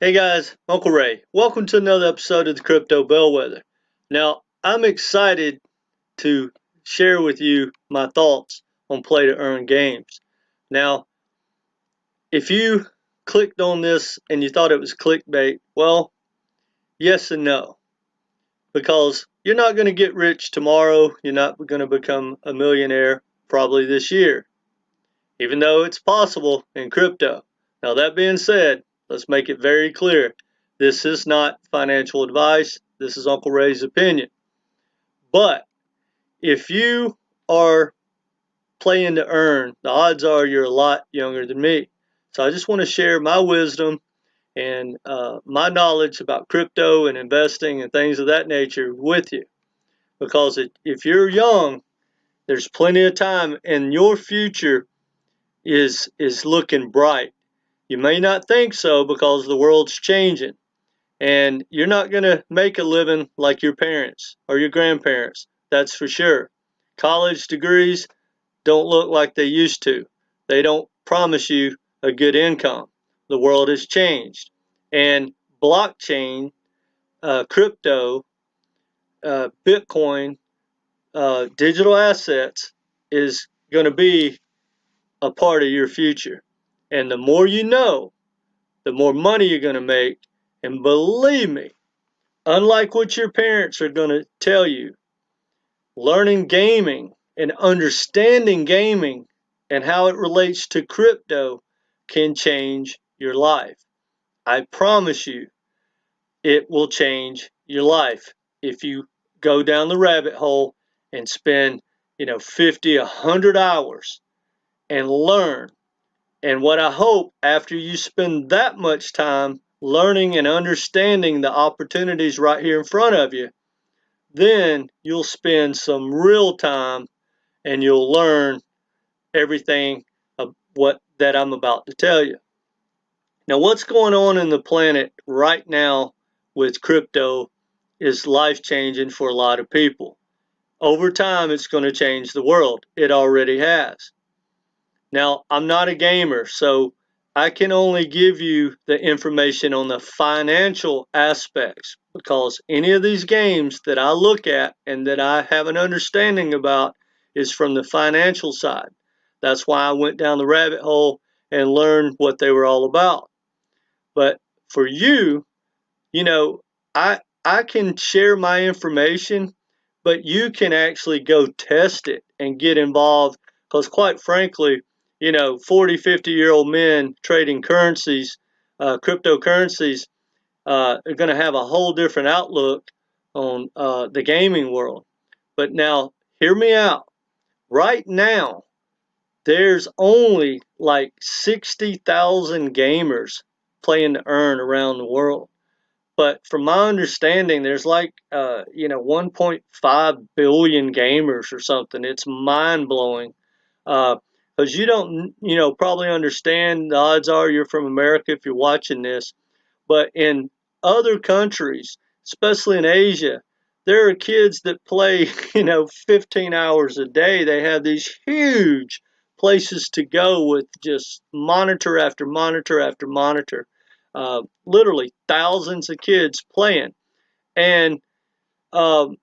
Hey guys, Uncle Ray. Welcome to another episode of the Crypto Bellwether. Now, I'm excited to share with you my thoughts on play to earn games. Now, if you clicked on this and you thought it was clickbait, well, yes and no. Because you're not going to get rich tomorrow, you're not going to become a millionaire probably this year, even though it's possible in crypto. Now, that being said, let's make it very clear. This is not financial advice. This is Uncle Ray's opinion. But if you are playing to earn, the odds are you're a lot younger than me. So I just want to share my wisdom and my knowledge about crypto and investing and things of that nature with you. Because if you're young, there's plenty of time and your future is looking bright. You may not think so because the world's changing. And you're not going to make a living like your parents or your grandparents, that's for sure. College degrees don't look like they used to. They don't promise you a good income. The world has changed. And blockchain, crypto, Bitcoin, digital assets is going to be a part of your future. And the more you know, the more money you're going to make. And believe me, unlike what your parents are going to tell you, learning gaming and understanding gaming and how it relates to crypto can change your life. I promise you, it will change your life if you go down the rabbit hole and spend, 50, 100 hours and learn. And what I hope after you spend that much time learning and understanding the opportunities right here in front of you, then you'll spend some real time and you'll learn everything of what that I'm about to tell you. Now, what's going on in the planet right now with crypto is life changing for a lot of people. Over time, it's going to change the world. It already has. Now, I'm not a gamer, so I can only give you the information on the financial aspects because any of these games that I look at and that I have an understanding about is from the financial side. That's why I went down the rabbit hole and learned what they were all about. But for you, you know, I can share my information, but you can actually go test it and get involved because quite frankly, 40, 50-year-old men trading currencies, cryptocurrencies, are going to have a whole different outlook on the gaming world. But now, hear me out. Right now, there's only like 60,000 gamers playing to earn around the world. But from my understanding, there's like 1.5 billion gamers or something. It's mind blowing. Because you don't probably understand. The odds are you're from America if you're watching this. But in other countries, especially in Asia, there are kids that play 15 hours a day. They have these huge places to go with just monitor after monitor after monitor. Literally thousands of kids playing. And um,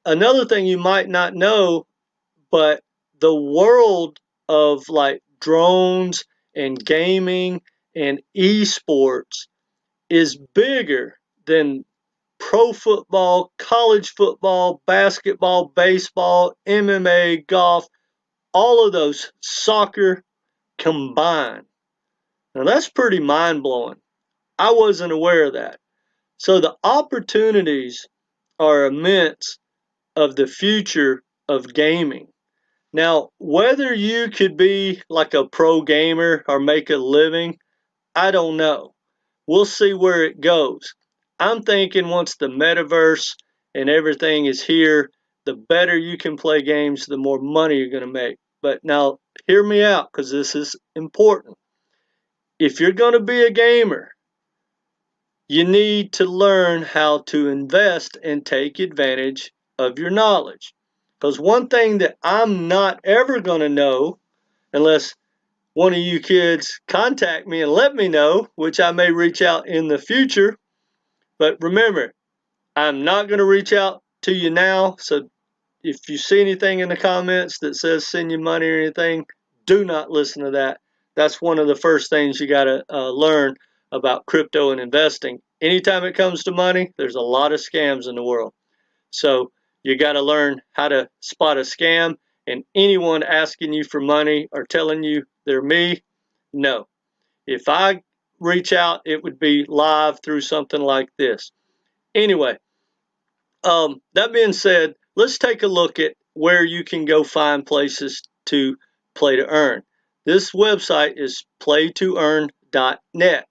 another thing you might not know, but the world of like drones and gaming and esports is bigger than pro football, college football, basketball, baseball, MMA, golf, all of those, soccer combined. Now that's pretty mind blowing. I wasn't aware of that. So the opportunities are immense of the future of gaming. Now, whether you could be like a pro gamer or make a living, I don't know. We'll see where it goes. I'm thinking once the metaverse and everything is here, the better you can play games, the more money you're going to make. But now, hear me out because this is important. If you're going to be a gamer, you need to learn how to invest and take advantage of your knowledge. Because one thing that I'm not ever going to know unless one of you kids contact me and let me know, which I may reach out in the future. But remember, I'm not going to reach out to you now. So if you see anything in the comments that says send you money or anything, do not listen to that. That's one of the first things you got to learn about crypto and investing. Anytime it comes to money, there's a lot of scams in the world. So you got to learn how to spot a scam. And anyone asking you for money or telling you they're me, no. If I reach out, it would be live through something like this. Anyway, that being said, let's take a look at where you can go find places to play to earn. This website is PlayToEarn.net.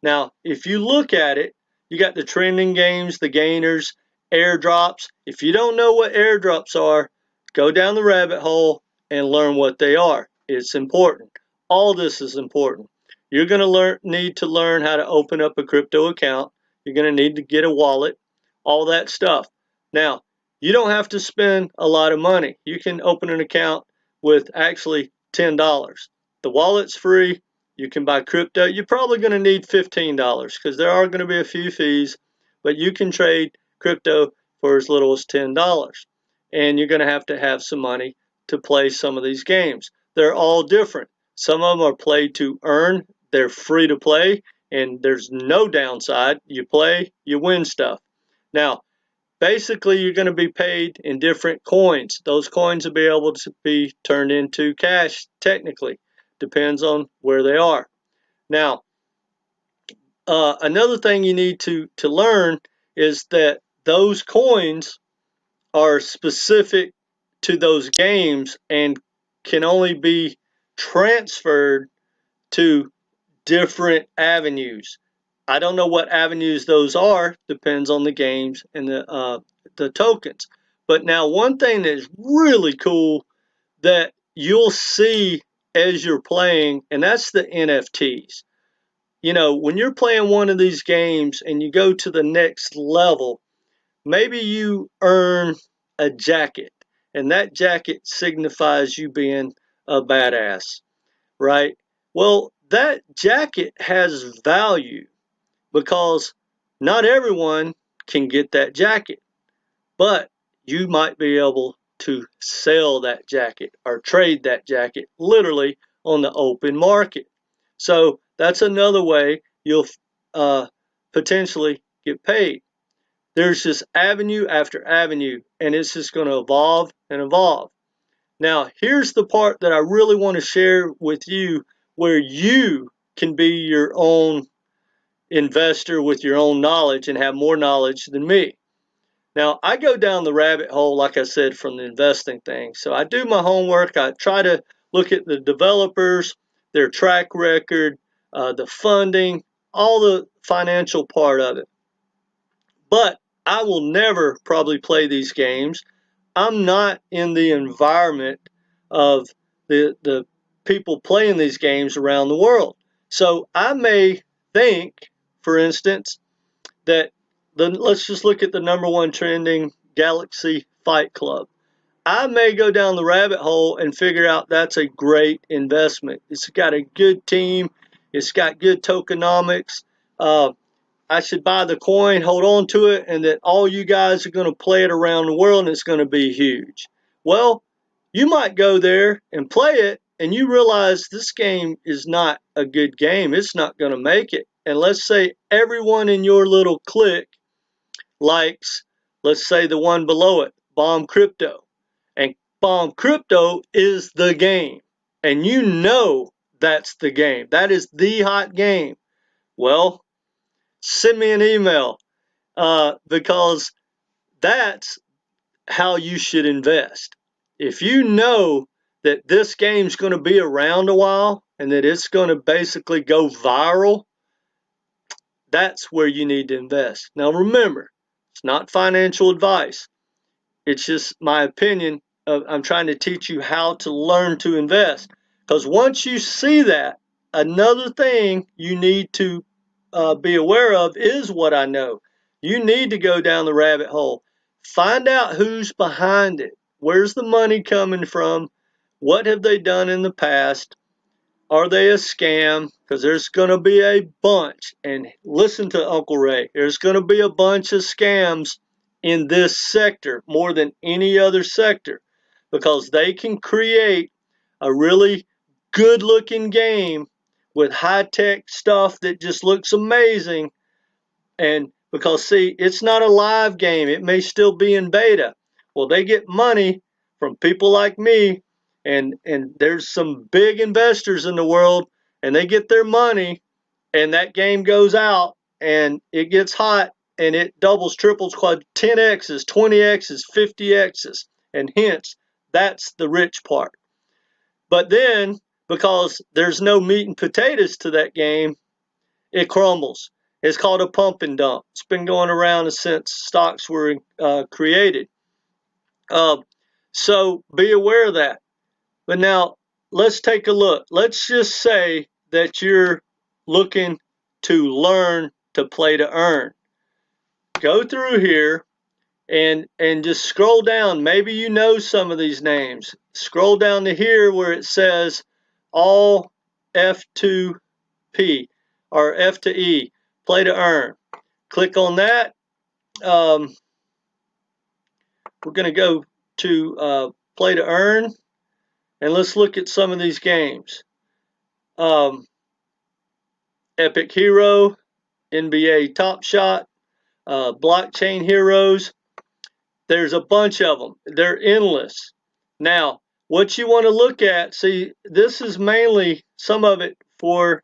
Now, if you look at it, you got the trending games, the gainers, airdrops. If you don't know what airdrops are, go down the rabbit hole and learn what they are. It's important. All this is important. You're going to need to learn how to open up a crypto account. You're going to need to get a wallet, all that stuff. Now, you don't have to spend a lot of money. You can open an account with actually $10. The wallet's free. You can buy crypto. You're probably going to need $15 because there are going to be a few fees, but you can trade crypto for as little as $10. And you're going to have some money to play some of these games. They're all different. Some of them are play to earn. They're free to play, and there's no downside. You play, you win stuff. Now, basically, you're going to be paid in different coins. Those coins will be able to be turned into cash, technically. Depends on where they are. Now, another thing you need to learn is that those coins are specific to those games and can only be transferred to different avenues. I don't know what avenues those are. Depends on the games and the tokens. But now one thing that's really cool that you'll see as you're playing, and that's the NFTs. You know, when you're playing one of these games and you go to the next level, maybe you earn a jacket, and that jacket signifies you being a badass, right? Well, that jacket has value because not everyone can get that jacket, but you might be able to sell that jacket or trade that jacket literally on the open market. So that's another way you'll potentially get paid. There's just avenue after avenue, and it's just going to evolve and evolve. Now, here's the part that I really want to share with you where you can be your own investor with your own knowledge and have more knowledge than me. Now, I go down the rabbit hole, like I said, from the investing thing. So I do my homework. I try to look at the developers, their track record, the funding, all the financial part of it. But I will never probably play these games. I'm not in the environment of the people playing these games around the world. So I may think, for instance, that let's just look at the number one trending Galaxy Fight Club. I may go down the rabbit hole and figure out that's a great investment. It's got a good team. It's got good tokenomics. I should buy the coin, hold on to it, and that all you guys are going to play it around the world and it's going to be huge. Well, you might go there and play it and you realize this game is not a good game. It's not going to make it. And let's say everyone in your little clique likes, let's say the one below it, Bomb Crypto. And Bomb Crypto is the game. And you know that's the game. That is the hot game. Well, send me an email because that's how you should invest. If you know that this game's going to be around a while and that it's going to basically go viral, that's where you need to invest. Now remember, it's not financial advice. It's just my opinion. I'm trying to teach you how to learn to invest. Because once you see that, another thing you need to be aware of is what I know. You need to go down the rabbit hole. Find out who's behind it. Where's the money coming from? What have they done in the past? are they a scam? Because there's going to be a bunch. And listen to Uncle Ray. There's going to be a bunch of scams in this sector more than any other sector, because they can create a really good looking game with high tech stuff that just looks amazing. And because, see, it's not a live game, it may still be in beta. Well, they get money from people like me, and there's some big investors in the world, and they get their money, and that game goes out, and it gets hot, and it doubles, triples, quad, 10x's, 20x's, 50x's, and hence, that's the rich part. But then, because there's no meat and potatoes to that game, it crumbles. It's called a pump and dump. It's been going around since stocks were created. So be aware of that. But now let's take a look. Let's just say that you're looking to learn to play to earn. Go through here and just scroll down. Maybe you know some of these names. Scroll down to here where it says all F2P or F to E, play to earn. Click on that. We're going to go to play to earn, and let's look at some of these games. Epic Hero, NBA Top Shot, Blockchain Heroes. There's a bunch of them. They're endless. Now, what you want to look at, see, this is mainly some of it for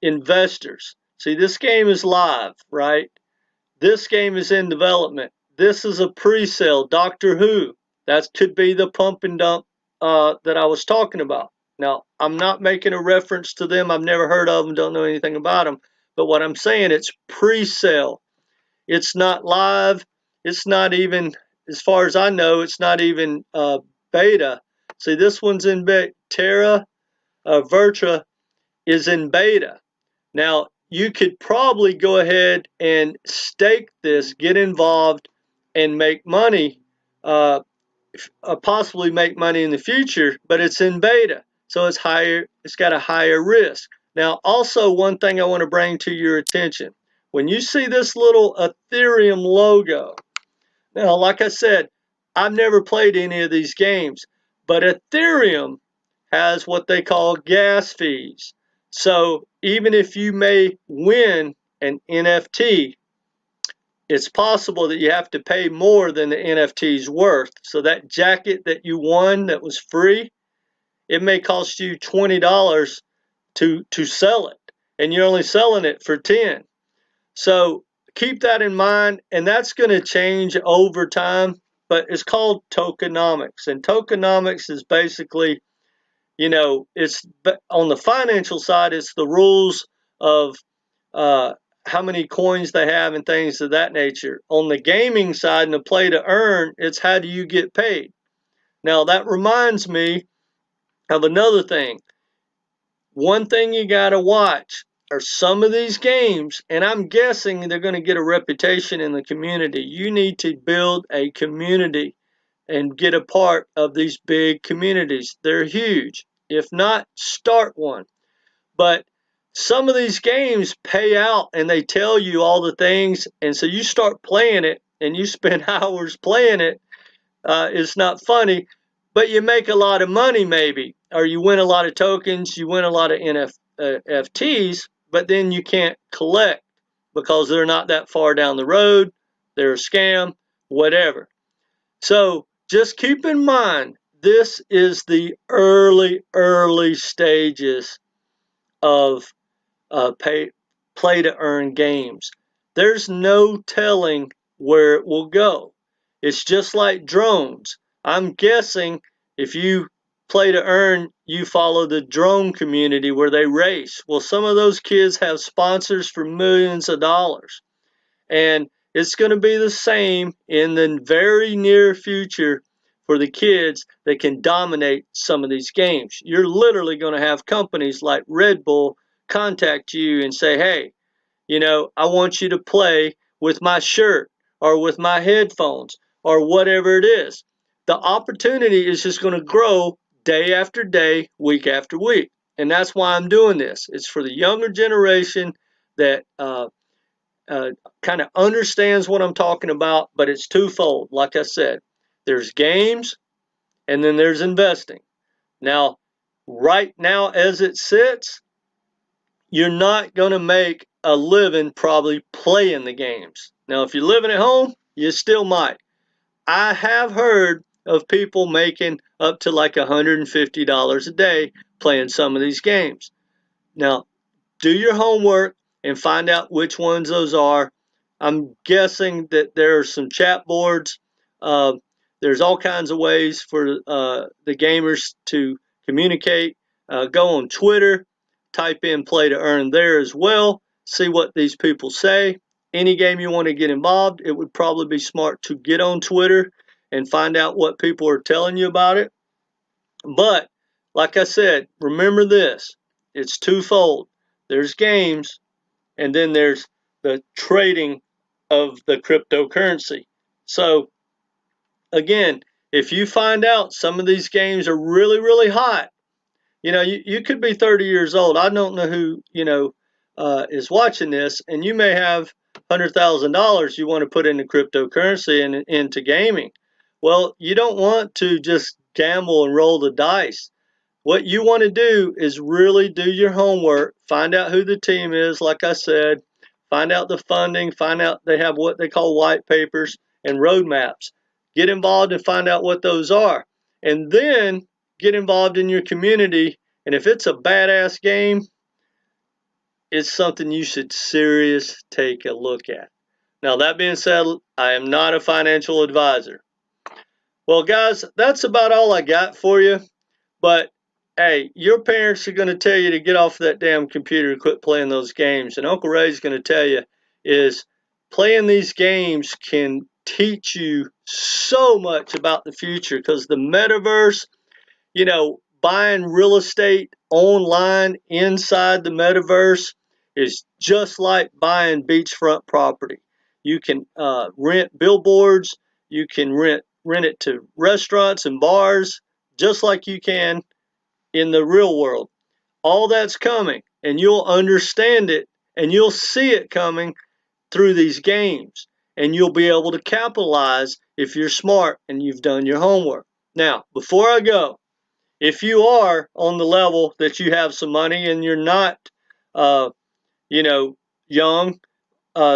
investors. See, this game is live, right? This game is in development. This is a pre-sale. Doctor Who. That could be the pump and dump that I was talking about. Now, I'm not making a reference to them. I've never heard of them, don't know anything about them. But what I'm saying, it's pre-sale. It's not live. It's not even, as far as I know, it's not even beta. See, this one's in beta. Terra Virtua is in beta. Now, you could probably go ahead and stake this, get involved, and make money, possibly make money in the future, but it's in beta. So it's higher, it's got a higher risk. Now, also one thing I want to bring to your attention. When you see this little Ethereum logo, now, like I said, I've never played any of these games, but Ethereum has what they call gas fees. So even if you may win an NFT, it's possible that you have to pay more than the NFT's worth. So that jacket that you won that was free, it may cost you $20 to sell it, and you're only selling it for 10. So keep that in mind, and that's going to change over time, but it's called tokenomics, and tokenomics is basically, you know, it's on the financial side, it's the rules of how many coins they have and things of that nature. On the gaming side and the play to earn, it's how do you get paid. Now that reminds me of another thing. One thing you got to watch are some of these games, and I'm guessing they're going to get a reputation in the community. You need to build a community and get a part of these big communities. They're huge. If not, start one. But some of these games pay out and they tell you all the things, and so you start playing it and you spend hours playing it. It's not funny, but you make a lot of money maybe, or you win a lot of tokens, you win a lot of NFTs, but then you can't collect because they're not that far down the road, they're a scam, whatever. So just keep in mind, this is the early stages of play to earn games. There's no telling where it will go. It's just like drones. I'm guessing if you play to earn, you follow the drone community where they race. Well, some of those kids have sponsors for millions of dollars. And it's going to be the same in the very near future for the kids that can dominate some of these games. You're literally going to have companies like Red Bull contact you and say, hey, you know, I want you to play with my shirt or with my headphones or whatever it is. The opportunity is just going to grow day after day, week after week. And that's why I'm doing this. It's for the younger generation that kind of understands what I'm talking about, but it's twofold. Like I said, there's games and then there's investing. Now, right now, as it sits, you're not going to make a living probably playing the games. Now, if you're living at home, you still might. I have heard of people making up to like $150 a day playing some of these games. Now, do your homework and find out which ones those are. I'm guessing that there are some chat boards. Uh, there's all kinds of ways for the gamers to communicate. Go on Twitter, type in play to earn there as well. See what these people say. Any game you want to get involved, it would probably be smart to get on Twitter and find out what people are telling you about it. But like I said, remember this, it's twofold. There's games, and then there's the trading of the cryptocurrency. So again, if you find out some of these games are really, really hot, you could be 30 years old. I don't know who, is watching this, and you may have $100,000 you want to put into cryptocurrency and into gaming. Well, you don't want to just gamble and roll the dice. What you want to do is really do your homework, find out who the team is, like I said, find out the funding, find out they have what they call white papers and roadmaps. Get involved and find out what those are. And then get involved in your community. And if it's a badass game, it's something you should seriously take a look at. Now, that being said, I am not a financial advisor. Well, guys, that's about all I got for you. But hey, your parents are going to tell you to get off that damn computer and quit playing those games. And Uncle Ray's going to tell you is playing these games can teach you so much about the future, because the metaverse, buying real estate online inside the metaverse is just like buying beachfront property. You can rent billboards, you can rent it to restaurants and bars, just like you can in the real world. All that's coming, and you'll understand it, and you'll see it coming through these games, and you'll be able to capitalize if you're smart and you've done your homework. Now, before I go, if you are on the level that you have some money and you're not, uh, young,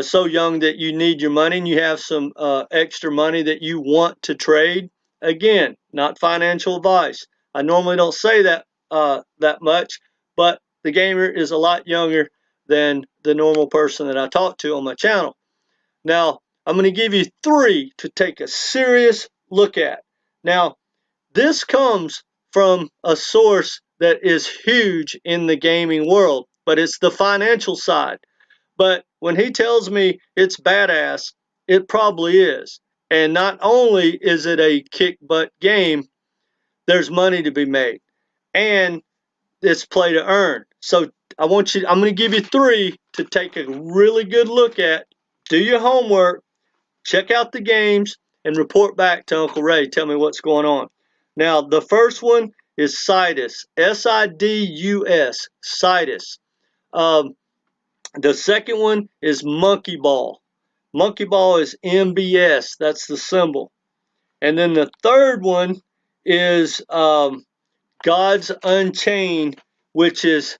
so young that you need your money and you have some extra money that you want to trade, again, not financial advice. I normally don't say that much, but the gamer is a lot younger than the normal person that I talk to on my channel. Now, I'm going to give you 3 to take a serious look at. Now, this comes from a source that is huge in the gaming world, but it's the financial side. But when he tells me it's badass, it probably is. And not only is it a kick butt game, there's money to be made. And it's play to earn. So I'm going to give you 3 to take a really good look at. Do your homework, check out the games, and report back to Uncle Ray. Tell me what's going on. Now, the first one is Sidus, S-I-D-U-S, Sidus. The second one is Monkey Ball. Monkey Ball is MBS. That's the symbol. And then the third one is Gods Unchained, which is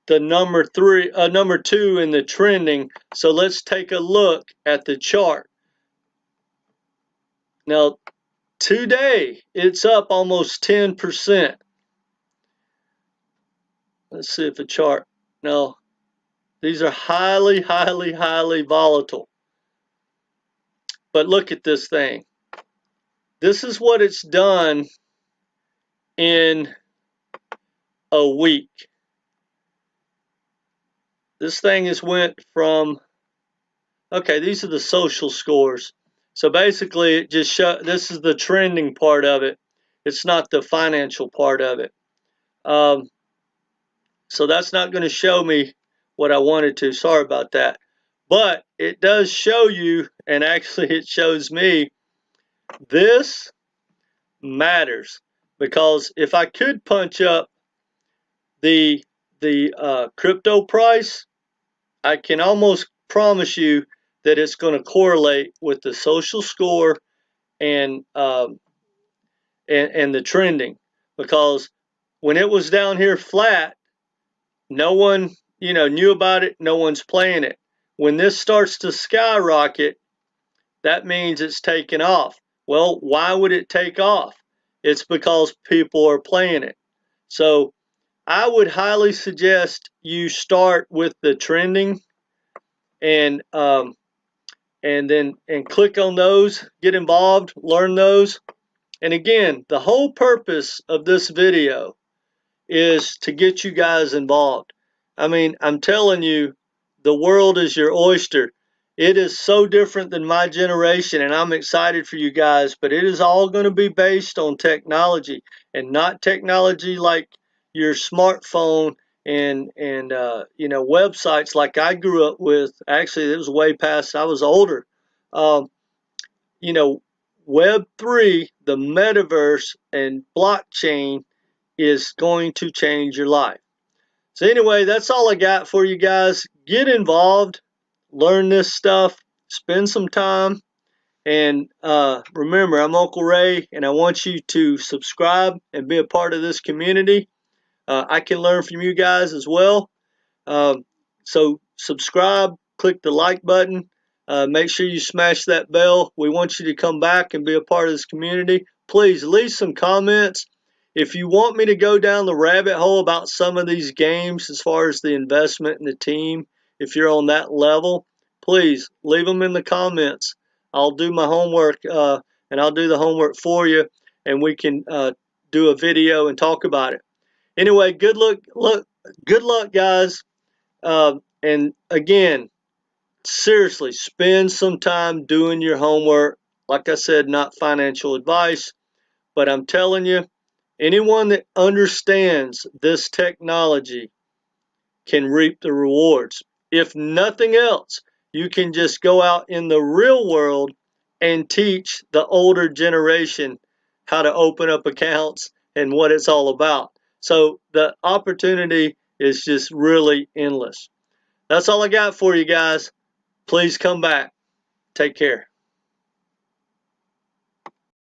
the number 2 in the trending. So let's take a look at the chart. Now, today it's up almost 10%. Let's see if the chart. No, these are highly, highly, highly volatile. But look at this thing. This is what it's done in a week. This thing has went from, okay, these are the social scores. So basically it just this is the trending part of it. It's not the financial part of it. So that's not going to show me what I wanted to. Sorry about that. But it does show you, and actually it shows me, this matters. Because if I could punch up the crypto price, I can almost promise you that it's going to correlate with the social score and and the trending, because when it was down here flat, no one knew about it. No one's playing it. When this starts to skyrocket, that means it's taken off. Well, why would it take off? It's because people are playing it. So I would highly suggest you start with the trending and then click on those, get involved, learn those. And again, the whole purpose of this video is to get you guys involved. I mean, I'm telling you, the world is your oyster. It is so different than my generation, and I'm excited for you guys, but it is all going to be based on technology, and not technology like your smartphone and websites like I grew up with. Actually, it was way past, I was older. Um, you know, Web3, the metaverse, and blockchain is going to change your life. So anyway, that's all I got for you guys. Get involved, learn this stuff, spend some time, and remember, I'm Uncle Ray, and I want you to subscribe and be a part of this community. I can learn from you guys as well. Um, so subscribe, click the like button. Make sure you smash that bell. We want you to come back and be a part of this community. Please leave some comments. If you want me to go down the rabbit hole about some of these games as far as the investment in the team, if you're on that level, please leave them in the comments. I'll do my homework and I'll do the homework for you, and we can do a video and talk about it. Anyway, good luck, guys. And again, seriously, spend some time doing your homework. Like I said, not financial advice, but I'm telling you, anyone that understands this technology can reap the rewards. If nothing else, you can just go out in the real world and teach the older generation how to open up accounts and what it's all about. So the opportunity is just really endless. That's all I got for you guys. Please come back. Take care.